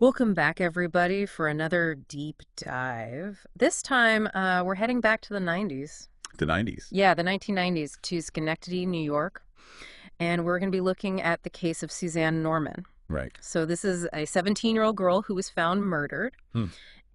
Welcome back, everybody, for another deep dive. This time, we're heading back to the 90s. The 90s. Yeah, the 1990s to Schenectady, New York. And we're going to be looking at the case of Suzanne Norman. Right. So this is a 17-year-old girl who was found murdered.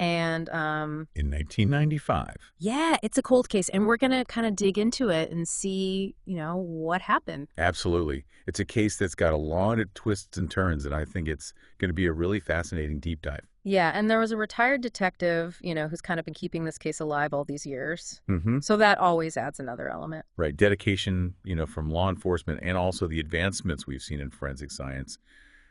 And In 1995. yeah, it's a cold case. And we're going to kind of dig into it and see, what happened. Absolutely. It's a case that's got a lot of twists and turns, and I think it's going to be a really fascinating deep dive. Yeah, and there was a retired detective, who's kind of been keeping this case alive all these years. Mm-hmm. So that always adds another element. Right. Dedication, from law enforcement and also the advancements we've seen in forensic science.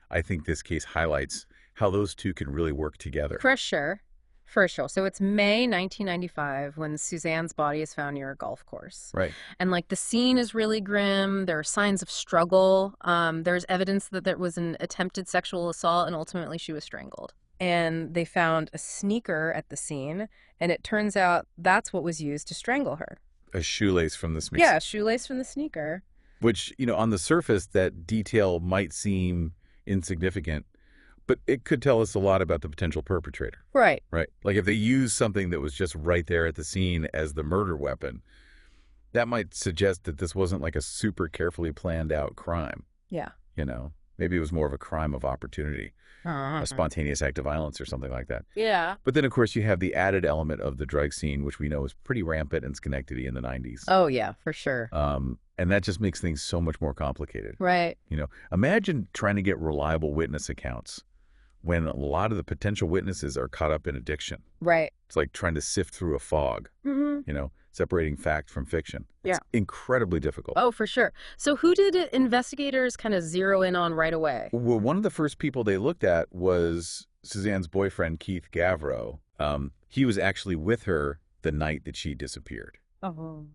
I think this case highlights how those two can really work together. For sure. For sure. So it's May 1995 when Suzanne's body is found near a golf course. Right. And the scene is really grim. There are signs of struggle. There's evidence that there was an attempted sexual assault and ultimately she was strangled. And they found a sneaker at the scene, and it turns out that's what was used to strangle her. A shoelace from the sneaker. Yeah, shoelace from the sneaker. Which, on the surface, that detail might seem insignificant, but it could tell us a lot about the potential perpetrator. Right. Right. Like if they use something that was just right there at the scene as the murder weapon, that might suggest that this wasn't like a super carefully planned out crime. Yeah. Maybe it was more of a crime of opportunity, a spontaneous act of violence or something like that. Yeah. But then, of course, you have the added element of the drug scene, which we know is pretty rampant in Schenectady in the 90s. Oh, yeah, for sure. And that just makes things so much more complicated. Right. Imagine trying to get reliable witness accounts when a lot of the potential witnesses are caught up in addiction. Right. It's like trying to sift through a fog, separating fact from fiction. It's incredibly difficult. Oh, for sure. So who did investigators kind of zero in on right away? Well, one of the first people they looked at was Suzanne's boyfriend, Keith Gavro. He was actually with her the night that she disappeared. Oh.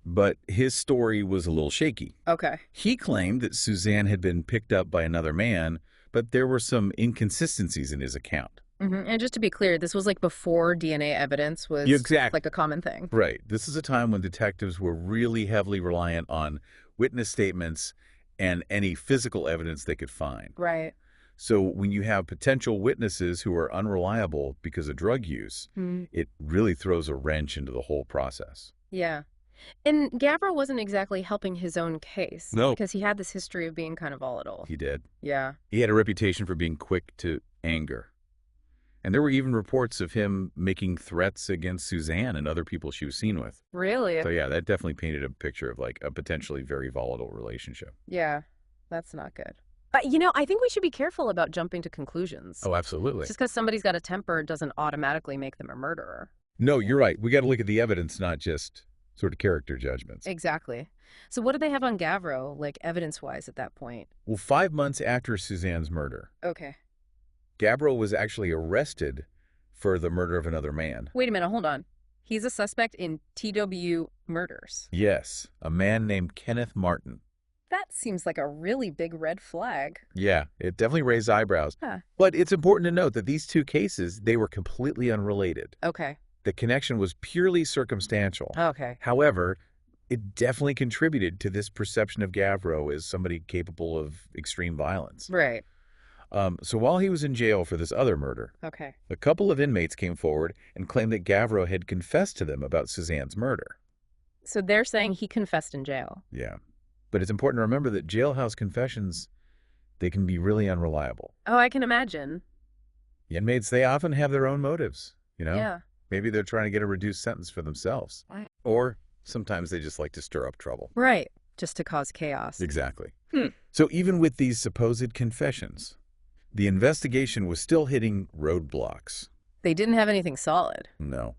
But his story was a little shaky. Okay. He claimed that Suzanne had been picked up by another man, but there were some inconsistencies in his account. And just to be clear, this was before DNA evidence was Exactly. a common thing. Right. This is a time when detectives were really heavily reliant on witness statements and any physical evidence they could find. Right. So when you have potential witnesses who are unreliable because of drug use, it really throws a wrench into the whole process. Yeah. And Gavro wasn't exactly helping his own case. No. Because he had this history of being kind of volatile. He did. Yeah. He had a reputation for being quick to anger. And there were even reports of him making threats against Suzanne and other people she was seen with. Really? So yeah, that definitely painted a picture of a potentially very volatile relationship. Yeah. That's not good. But, I think we should be careful about jumping to conclusions. Oh, absolutely. Just because somebody's got a temper doesn't automatically make them a murderer. No, you're right. We got to look at the evidence, not just sort of character judgments. Exactly. So what did they have on Gavro, evidence-wise at that point? Well, 5 months after Suzanne's murder, Okay. Gavro was actually arrested for the murder of another man. Wait a minute, hold on. He's a suspect in TW murders. Yes, a man named Kenneth Martin. That seems like a really big red flag. Yeah, it definitely raised eyebrows. Huh. But it's important to note that these two cases, they were completely unrelated. Okay. The connection was purely circumstantial. Okay. However, it definitely contributed to this perception of Gavro as somebody capable of extreme violence. Right. So while he was in jail for this other murder, Okay. a couple of inmates came forward and claimed that Gavro had confessed to them about Suzanne's murder. So they're saying he confessed in jail. Yeah. But it's important to remember that jailhouse confessions, they can be really unreliable. Oh, I can imagine. The inmates, they often have their own motives, Yeah. Maybe they're trying to get a reduced sentence for themselves. Right. Or sometimes they just like to stir up trouble. Right. Just to cause chaos. Exactly. So even with these supposed confessions, the investigation was still hitting roadblocks. They didn't have anything solid. No.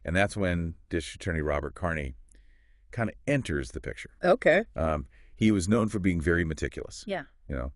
And that's when District Attorney Robert Carney kind of enters the picture. Okay. He was known for being very meticulous. Yeah.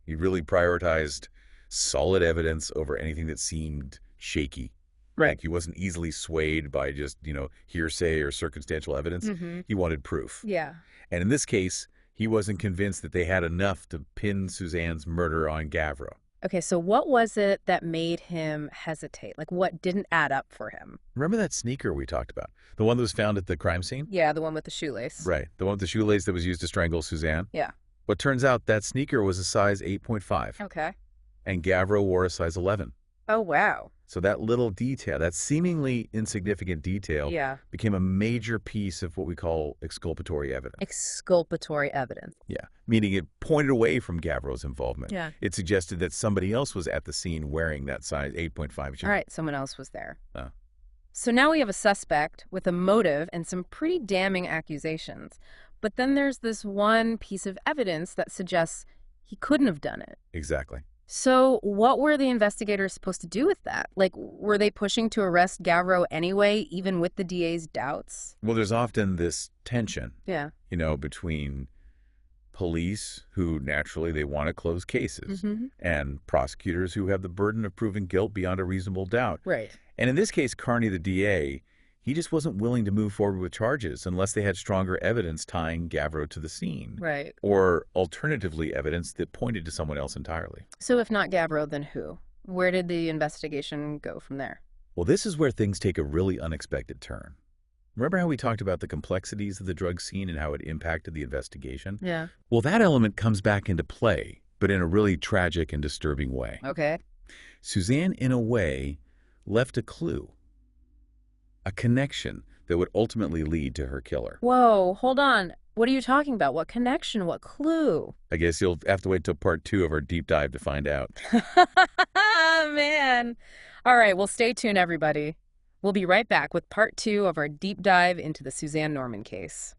He really prioritized solid evidence over anything that seemed shaky. Right. He wasn't easily swayed by just, hearsay or circumstantial evidence. He wanted proof. Yeah. And in this case, he wasn't convinced that they had enough to pin Suzanne's murder on Gavro. Okay, so what was it that made him hesitate? What didn't add up for him? Remember that sneaker we talked about? The one that was found at the crime scene? Yeah, the one with the shoelace. Right. The one with the shoelace that was used to strangle Suzanne? Yeah. But turns out that sneaker was a size 8.5. Okay. And Gavro wore a size 11. Oh, wow. So that little detail, that seemingly insignificant detail, Yeah. became a major piece of what we call exculpatory evidence. Exculpatory evidence. Yeah, meaning it pointed away from Gavro's involvement. Yeah. It suggested that somebody else was at the scene wearing that size 8.5 shoe. All right, someone else was there. Uh, So now we have a suspect with a motive and some pretty damning accusations. But then there's this one piece of evidence that suggests he couldn't have done it. exactly. So what were the investigators supposed to do with that? Like, were they pushing to arrest Gavro anyway, even with the DA's doubts? Well, there's often this tension, Yeah. between police, who naturally they want to close cases, Mm-hmm. and prosecutors who have the burden of proving guilt beyond a reasonable doubt. Right. And in this case, Carney, the DA, he just wasn't willing to move forward with charges unless they had stronger evidence tying Gavro to the scene. Right. Or alternatively, evidence that pointed to someone else entirely. So if not Gavro, then who? Where did the investigation go from there? Well, this is where things take a really unexpected turn. Remember how we talked about the complexities of the drug scene and how it impacted the investigation? Yeah. Well, that element comes back into play, but in a really tragic and disturbing way. Okay. Suzanne, in a way, left a clue, a connection that would ultimately lead to her killer. Whoa, hold on. What are you talking about? What connection? What clue? I guess you'll have to wait till part 2 of our deep dive to find out. Man. All right, well, stay tuned, everybody. We'll be right back with part 2 of our deep dive into the Suzanne Norman case.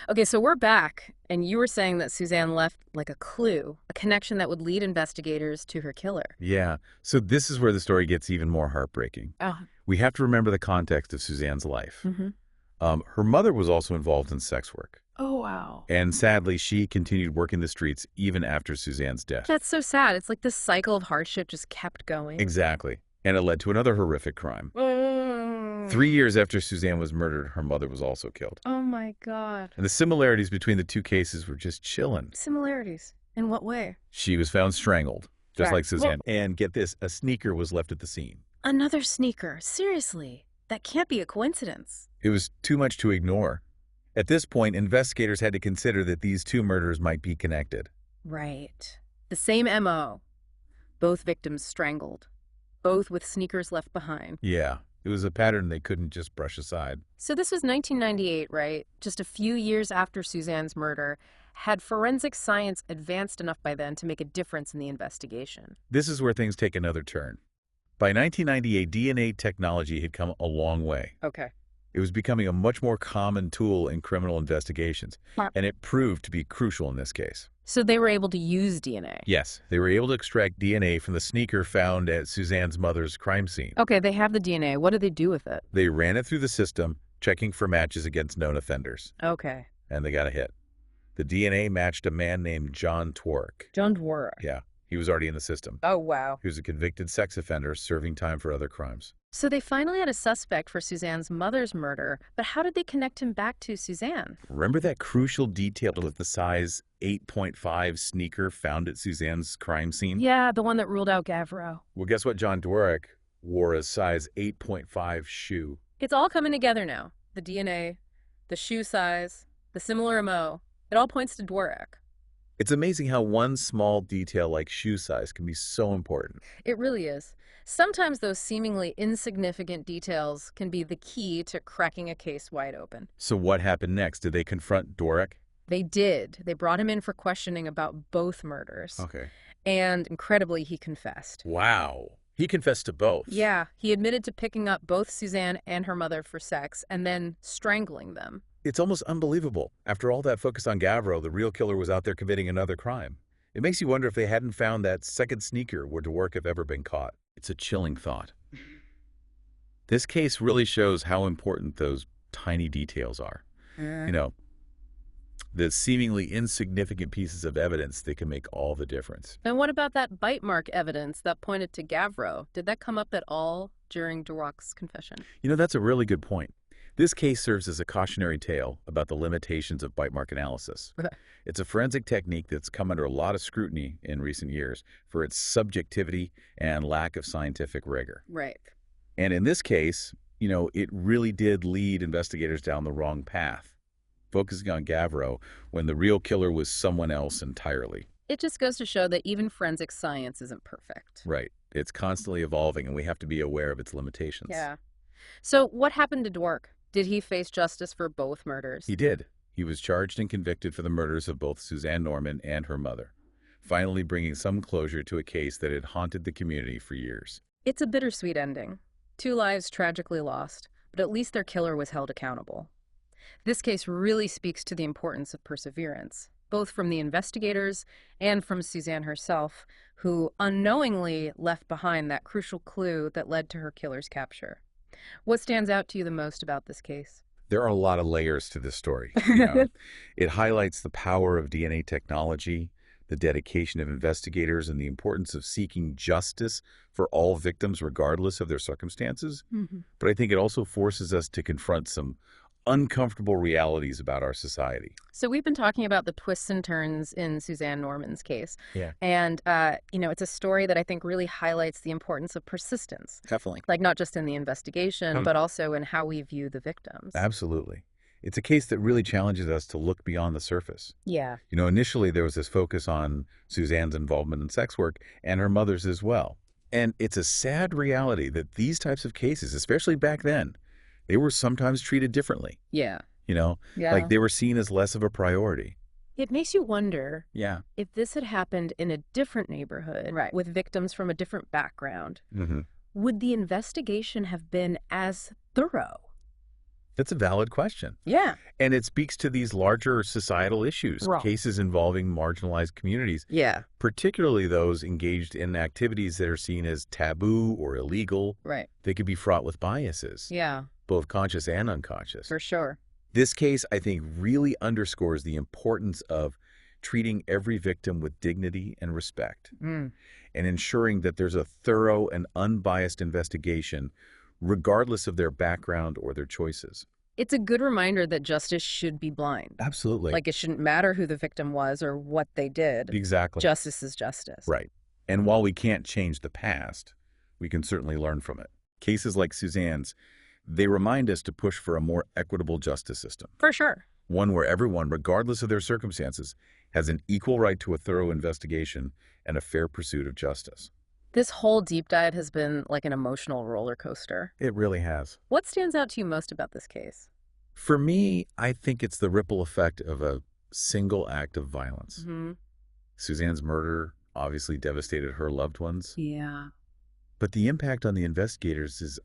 Okay, so we're back, and you were saying that Suzanne left like a clue, a connection that would lead investigators to her killer. Yeah, so this is where the story gets even more heartbreaking. Oh. We have to remember the context of Suzanne's life. Mm-hmm. Her mother was also involved in sex work. Oh, wow. And sadly, she continued working the streets even after Suzanne's death. That's so sad. It's like this cycle of hardship just kept going. Exactly. And it led to another horrific crime. 3 years after Suzanne was murdered, her mother was also killed. Oh, my God. And the similarities between the two cases were just chilling. Similarities? In what way? She was found strangled, just Right. like Suzanne. And get this, a sneaker was left at the scene. Another sneaker. Seriously. That can't be a coincidence. It was too much to ignore. At this point, investigators had to consider that these two murders might be connected. Right. The same M.O. Both victims strangled. Both with sneakers left behind. Yeah, it was a pattern they couldn't just brush aside. So this was 1998, right? Just a few years after Suzanne's murder. Had forensic science advanced enough by then to make a difference in the investigation? This is where things take another turn. By 1998, DNA technology had come a long way. Okay. It was becoming a much more common tool in criminal investigations, and it proved to be crucial in this case. So they were able to use DNA? Yes, they were able to extract DNA from the sneaker found at Suzanne's mother's crime scene. Okay, they have the DNA. What did they do with it? They ran it through the system, checking for matches against known offenders, Okay. and they got a hit. The DNA matched a man named John Twork. John Dworak. Yeah, he was already in the system. Oh, wow. He was a convicted sex offender serving time for other crimes. So they finally had a suspect for Suzanne's mother's murder, but how did they connect him back to Suzanne? Remember that crucial detail of the size 8.5 sneaker found at Suzanne's crime scene? Yeah, the one that ruled out Gavro. Well, guess what John Dworak wore a size 8.5 shoe. It's all coming together now. The DNA, the shoe size, the similar MO. It all points to Dworak. It's amazing how one small detail like shoe size can be so important. It really is. Sometimes those seemingly insignificant details can be the key to cracking a case wide open. So what happened next? Did they confront Dworak? They did. They brought him in for questioning about both murders. Okay. And incredibly, he confessed. Wow. He confessed to both. Yeah, he admitted to picking up both Suzanne and her mother for sex and then strangling them. It's almost unbelievable. After all that focus on Gavro, the real killer was out there committing another crime. It makes you wonder if they hadn't found that second sneaker, would Dworak have ever been caught? It's a chilling thought. This case really shows how important those tiny details are. You know, the seemingly insignificant pieces of evidence that can make all the difference. And what about that bite mark evidence that pointed to Gavro? Did that come up at all during Dworak's confession? You know, that's a really good point. This case serves as a cautionary tale about the limitations of bite mark analysis. It's a forensic technique that's come under a lot of scrutiny in recent years for its subjectivity and lack of scientific rigor. Right. And in this case, you know, it really did lead investigators down the wrong path, focusing on Gavro when the real killer was someone else entirely. It just goes to show that even forensic science isn't perfect. Right. It's constantly evolving, and we have to be aware of its limitations. Yeah. So what happened to Dwork? Did he face justice for both murders? He did. He was charged and convicted for the murders of both Suzanne Norman and her mother, finally bringing some closure to a case that had haunted the community for years. It's a bittersweet ending. 2 lives tragically lost, but at least their killer was held accountable. This case really speaks to the importance of perseverance, both from the investigators and from Suzanne herself, who unknowingly left behind that crucial clue that led to her killer's capture. What stands out to you the most about this case? There are a lot of layers to this story. It highlights the power of DNA technology, the dedication of investigators, and the importance of seeking justice for all victims regardless of their circumstances. Mhm. But I think it also forces us to confront some uncomfortable realities about our society. So we've been talking about the twists and turns in Suzanne Norman's case. Yeah. And, it's a story that I think really highlights the importance of persistence, Definitely. like not just in the investigation, Hmm. but also in how we view the victims. Absolutely. It's a case that really challenges us to look beyond the surface. Yeah. Initially there was this focus on Suzanne's involvement in sex work and her mother's as well. And it's a sad reality that these types of cases, especially back then, they were sometimes treated differently. Yeah. Like Yeah. they were seen as less of a priority. It makes you wonder Yeah. if this had happened in a different neighborhood, Right. with victims from a different background, Mm-hmm. would the investigation have been as thorough? That's a valid question. Yeah. And it speaks to these larger societal issues, Right. cases involving marginalized communities, Yeah. particularly those engaged in activities that are seen as taboo or illegal. Right. They could be fraught with biases, Yeah, both conscious and unconscious. for sure. This case, I think, really underscores the importance of treating every victim with dignity and respect, Mm. and ensuring that there's a thorough and unbiased investigation, regardless of their background or their choices. It's a good reminder that justice should be blind. Absolutely. Like, it shouldn't matter who the victim was or what they did. Exactly. Justice is justice. Right. And while we can't change the past, we can certainly learn from it. Cases like Suzanne's, they remind us to push for a more equitable justice system, For sure. one where everyone, regardless of their circumstances, has an equal right to a thorough investigation and a fair pursuit of justice. This whole deep dive has been like an emotional roller coaster. It really has. What stands out to you most about this case? For me, I think it's the ripple effect of a single act of violence. Mm-hmm. Suzanne's murder obviously devastated her loved ones, Yeah. but the impact on the investigators is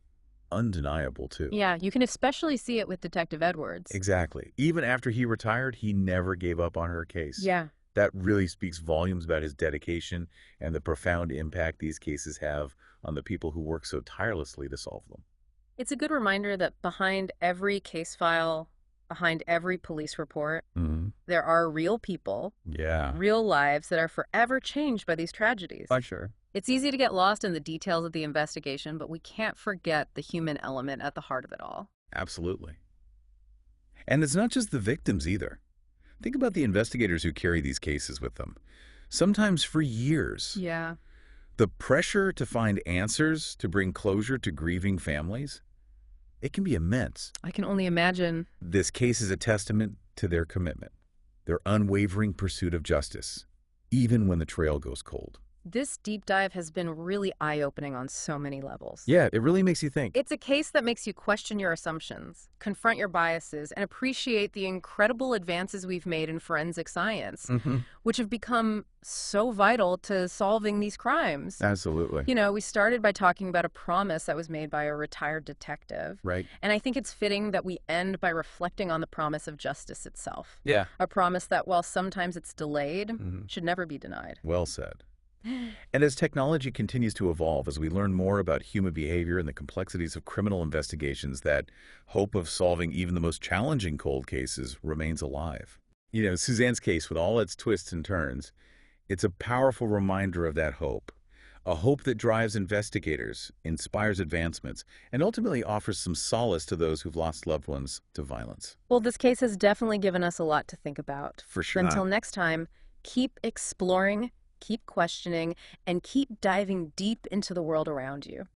undeniable too. Yeah, you can especially see it with Detective Edwards. Exactly. Even after he retired, he never gave up on her case. Yeah. That really speaks volumes about his dedication and the profound impact these cases have on the people who work so tirelessly to solve them. It's a good reminder that behind every case file, behind every police report, Mm-hmm. there are real people, Yeah. real lives that are forever changed by these tragedies. Sure. It's easy to get lost in the details of the investigation, but we can't forget the human element at the heart of it all. Absolutely. And it's not just the victims either. Think about the investigators who carry these cases with them, sometimes for years. Yeah. The pressure to find answers, to bring closure to grieving families, it can be immense. I can only imagine. This case is a testament to their commitment, their unwavering pursuit of justice, even when the trail goes cold. This deep dive has been really eye-opening on so many levels. Yeah, it really makes you think. It's a case that makes you question your assumptions, confront your biases, and appreciate the incredible advances we've made in forensic science, Mm-hmm. which have become so vital to solving these crimes. Absolutely. We started by talking about a promise that was made by a retired detective. Right. And I think it's fitting that we end by reflecting on the promise of justice itself. Yeah. A promise that, while sometimes it's delayed, Mhm. should never be denied. Well said. And as technology continues to evolve, as we learn more about human behavior and the complexities of criminal investigations, that hope of solving even the most challenging cold cases remains alive. Suzanne's case, with all its twists and turns, it's a powerful reminder of that hope. A hope that drives investigators, inspires advancements, and ultimately offers some solace to those who've lost loved ones to violence. Well, this case has definitely given us a lot to think about. For sure. Until next time, keep exploring, keep questioning, and keep diving deep into the world around you.